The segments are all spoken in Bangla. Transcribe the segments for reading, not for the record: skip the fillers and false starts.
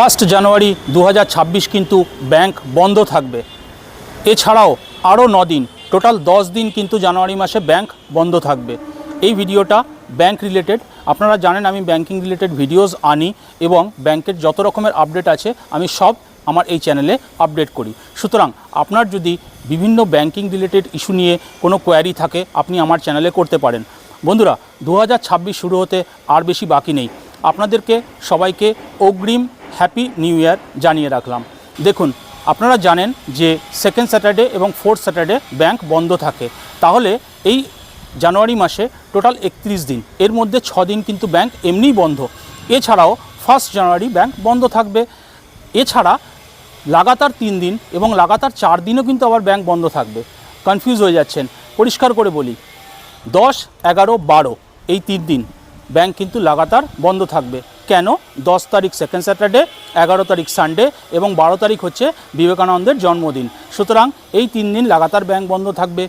ফার্স্ট জানুয়ারি 2026 কিন্তু ব্যাংক বন্ধ থাকবে। এছাড়াও আরও 9 দিন, টোটাল 10 দিন কিন্তু জানুয়ারি মাসে ব্যাংক বন্ধ থাকবে। এই ভিডিওটা ব্যাংক রিলেটেড। আপনারা জানেন আমি ব্যাংকিং রিলেটেড ভিডিওস আনি এবং ব্যাংকের যত রকমের আপডেট আছে আমি সব আমার এই চ্যানেলে আপডেট করি। সুতরাং আপনার যদি বিভিন্ন ব্যাংকিং রিলেটেড ইস্যু নিয়ে কোনো কোয়ারি থাকে আপনি আমার চ্যানেলে করতে পারেন। বন্ধুরা, 2026 শুরু হতে আর বেশি বাকি নেই। আপনাদেরকে সবাইকে অগ্রিম হ্যাপি নিউ ইয়ার জানিয়ে রাখলাম। দেখুন, আপনারা জানেন যে সেকেন্ড স্যাটারডে এবং ফোর্থ স্যাটারডে ব্যাংক বন্ধ থাকে। তাহলে এই জানুয়ারি মাসে টোটাল 31 দিন, এর মধ্যে 6 দিন কিন্তু ব্যাংক এমনিই বন্ধ। এছাড়াও ফার্স্ট জানুয়ারি ব্যাংক বন্ধ থাকবে। এছাড়া লাগাতার 3 দিন এবং লাগাতার 4 দিনও কিন্তু আবার ব্যাংক বন্ধ থাকবে। কনফিউজ হয়ে যাচ্ছেন, পরিষ্কার করে বলি, 10, 11, 12 এই 3 দিন ব্যাংক কিন্তু লাগাতার বন্ধ থাকবে। কেন? 10 তারিখ সেকেন্ড স্যাটারডে, 11 তারিখ সানডে এবং 12 তারিখ হচ্ছে বিবেকানন্দের জন্মদিন। সুতরাং এই 3 দিন লাগাতার ব্যাংক বন্ধ থাকবে।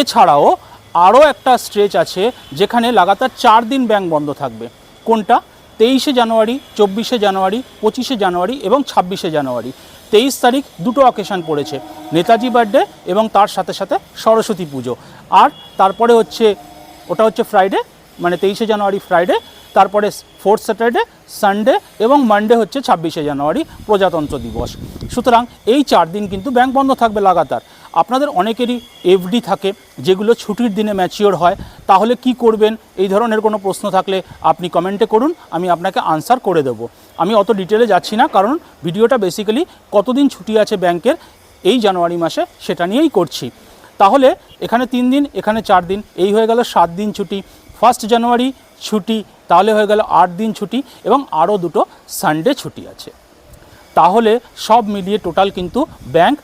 এছাড়াও আরও একটা স্ট্রেচ আছে যেখানে লাগাতার 4 দিন ব্যাংক বন্ধ থাকবে। কোনটা? 23শে জানুয়ারি, 24শে জানুয়ারি, 25শে জানুয়ারি এবং 26শে জানুয়ারি। 23 তারিখ দুটো অকেশন পড়েছে, নেতাজি বার্থডে এবং তার সাথে সাথে সরস্বতী পুজো। আর তারপরে ওটা হচ্ছে ফ্রাইডে, মানে 23শে জানুয়ারি ফ্রাইডে, তারপরে ফোর্থ স্যাটারডে, সানডে এবং মানডে হচ্ছে 26শে জানুয়ারি প্রজাতন্ত্র দিবস। সুতরাং এই 4 দিন কিন্তু ব্যাংক বন্ধ থাকবে লাগাতার। আপনাদের অনেকেরই এফডি থাকে যেগুলো ছুটির দিনে ম্যাচিওর হয়, তাহলে কি করবেন? এই ধরনের কোনো প্রশ্ন থাকলে আপনি কমেন্টে করুন, আমি আপনাকে আনসার করে দেবো। আমি অত ডিটেলে যাচ্ছি না, কারণ ভিডিওটা বেসিক্যালি কতদিন ছুটি আছে ব্যাংকের এই জানুয়ারি মাসে সেটা নিয়েই করছি। তাহলে এখানে 3 দিন, এখানে 4 দিন, এই হয়ে গেল 7 দিন ছুটি। ফার্স্ট জানুয়ারি ছুটি, তাহলে হয়ে গেল 8 দিন ছুটি এবং আরও দুটো সানডে ছুটি আছে। তাহলে সব মিলিয়ে টোটাল কিন্তু ব্যাংক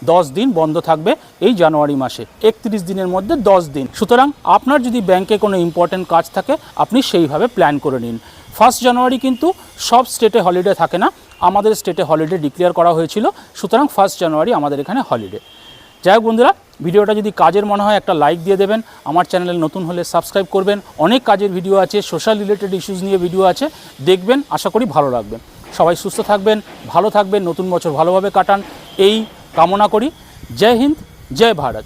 10 দিন বন্ধ থাকবে এই জানুয়ারি মাসে। 31 দিনের মধ্যে 10 দিন। সুতরাং আপনার যদি ব্যাংকে কোনো ইম্পর্টেন্ট কাজ থাকে আপনি সেইভাবে প্ল্যান করে নিন। ফার্স্ট জানুয়ারি কিন্তু সব স্টেটে হলিডে থাকে না, আমাদের স্টেটে হলিডে ডিক্লেয়ার করা হয়েছিল। সুতরাং ফার্স্ট জানুয়ারি আমাদের এখানে হলিডে। যাই হোক বন্ধুরা, ভিডিওটা যদি কাজের মনে হয় একটা লাইক দিয়ে দেবেন। আমার চ্যানেলে নতুন হলে সাবস্ক্রাইব করবেন। অনেক কাজের ভিডিও আছে, সোশ্যাল রিলেটেড ইস্যুস নিয়ে ভিডিও আছে, দেখবেন, আশা করি ভালো লাগবে। সবাই সুস্থ থাকবেন, ভালো থাকবেন, নতুন বছর ভালোভাবে কাটান এই কামনা করি। জয় হিন্দ, জয় ভারত।